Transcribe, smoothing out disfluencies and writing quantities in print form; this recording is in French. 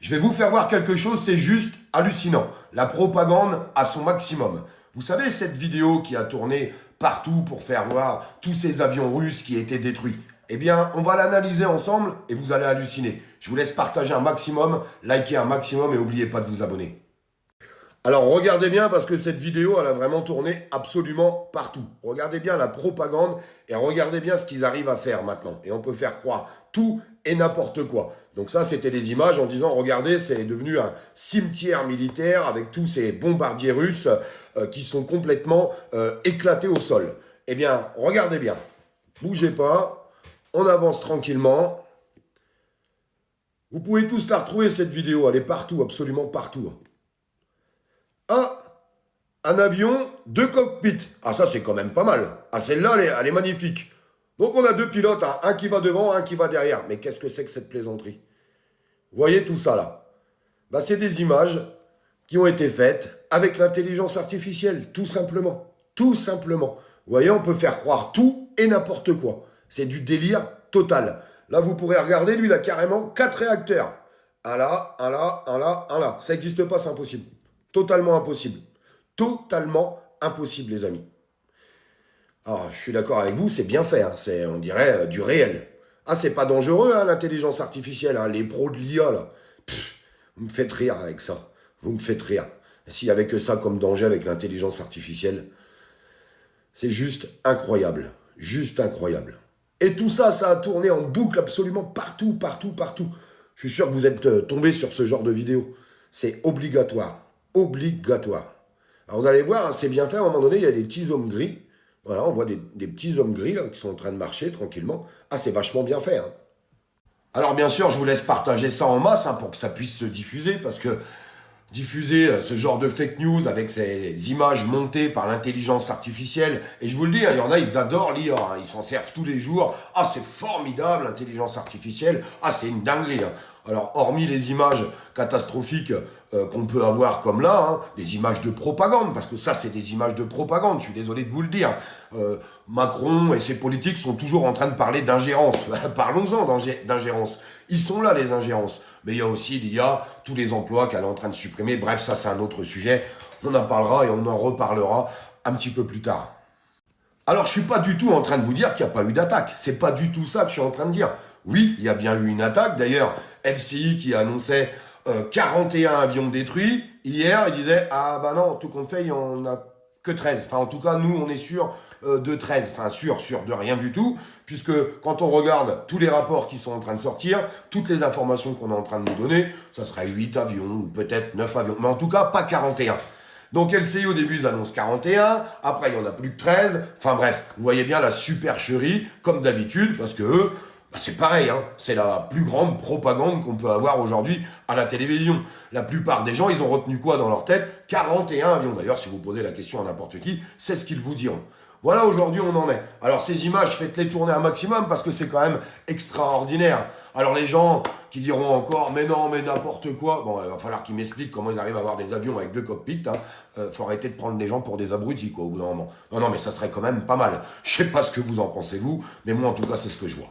Je vais vous faire voir quelque chose, c'est juste hallucinant. La propagande à son maximum. Vous savez, cette vidéo qui a tourné partout pour faire voir tous ces avions russes qui étaient détruits. Eh bien, on va l'analyser ensemble et vous allez halluciner. Je vous laisse partager un maximum, liker un maximum et n'oubliez pas de vous abonner. Alors regardez bien parce que cette vidéo, elle a vraiment tourné absolument partout. Regardez bien la propagande et regardez bien ce qu'ils arrivent à faire maintenant. Et on peut faire croire tout et n'importe quoi. Donc ça, c'était des images en disant, regardez, c'est devenu un cimetière militaire avec tous ces bombardiers russes qui sont complètement éclatés au sol. Eh bien, regardez bien. Bougez pas. On avance tranquillement. Vous pouvez tous la retrouver, cette vidéo. Elle est partout, absolument partout. Ah, un avion, 2 cockpits. Ah, ça, c'est quand même pas mal. Ah, celle-là, elle est magnifique. Donc, on a 2 pilotes, hein, un qui va devant, un qui va derrière. Mais qu'est-ce que c'est que cette plaisanterie? Vous voyez tout ça, là? Bah, c'est des images qui ont été faites avec l'intelligence artificielle, tout simplement. Tout simplement. Vous voyez, on peut faire croire tout et n'importe quoi. C'est du délire total. Là, vous pourrez regarder, lui, il a carrément 4 réacteurs. Un là, un là, un là, un là. Ça n'existe pas, c'est impossible. Totalement impossible. Totalement impossible, les amis. Alors, je suis d'accord avec vous, c'est bien fait. Hein. C'est, on dirait, du réel. Ah, c'est pas dangereux, hein, l'intelligence artificielle. Hein. Les pros de l'IA, là. Vous me faites rire avec ça. Vous me faites rire. S'il n'y avait que ça comme danger avec l'intelligence artificielle, c'est juste incroyable. Juste incroyable. Et tout ça, ça a tourné en boucle absolument partout, partout, partout. Je suis sûr que vous êtes tombés sur ce genre de vidéo. C'est obligatoire. Obligatoire. Alors vous allez voir, hein, c'est bien fait, à un moment donné, il y a des petits hommes gris. Voilà, on voit des petits hommes gris là, qui sont en train de marcher tranquillement. Ah, c'est vachement bien fait. Hein. Alors bien sûr, je vous laisse partager ça en masse hein, pour que ça puisse se diffuser, parce que diffuser ce genre de fake news avec ces images montées par l'intelligence artificielle, et je vous le dis, hein, il y en a, ils adorent l'IA, hein, ils s'en servent tous les jours. Ah, c'est formidable, l'intelligence artificielle. Ah, c'est une dinguerie. Hein. Alors, hormis les images catastrophiques qu'on peut avoir comme là, hein, des images de propagande, parce que ça, c'est des images de propagande, je suis désolé de vous le dire. Macron et ses politiques sont toujours en train de parler d'ingérence. Parlons-en d'ingérence. Ils sont là, les ingérences. Mais il y a aussi l'IA, tous les emplois qu'elle est en train de supprimer. Bref, ça, c'est un autre sujet. On en parlera et on en reparlera un petit peu plus tard. Alors, je suis pas du tout en train de vous dire qu'il n'y a pas eu d'attaque. C'est pas du tout ça que je suis en train de dire. Oui, il y a bien eu une attaque. D'ailleurs, LCI qui annonçait 41 avions détruits. Hier, il disait, ah bah non, tout compte fait, il n'y en a que 13. Enfin, en tout cas, nous, on est sûr de 13. Enfin, sûr de rien du tout. Puisque quand on regarde tous les rapports qui sont en train de sortir, toutes les informations qu'on est en train de nous donner, ça serait 8 avions ou peut-être 9 avions. Mais en tout cas, pas 41. Donc LCI au début ils annoncent 41, après il y en a plus que 13, enfin bref, vous voyez bien la supercherie, comme d'habitude, parce que eux, bah c'est pareil, hein, c'est la plus grande propagande qu'on peut avoir aujourd'hui à la télévision. La plupart des gens, ils ont retenu quoi dans leur tête? 41 avions. D'ailleurs, si vous posez la question à n'importe qui, c'est ce qu'ils vous diront. Voilà, aujourd'hui, on en est. Alors, ces images, faites-les tourner un maximum parce que c'est quand même extraordinaire. Alors, les gens qui diront encore, mais non, mais n'importe quoi. Bon, il va falloir qu'ils m'expliquent comment ils arrivent à avoir des avions avec 2 cockpits. Hein. Faut arrêter de prendre les gens pour des abrutis, quoi, au bout d'un moment. Non, mais ça serait quand même pas mal. Je sais pas ce que vous en pensez, vous, mais moi, en tout cas, c'est ce que je vois.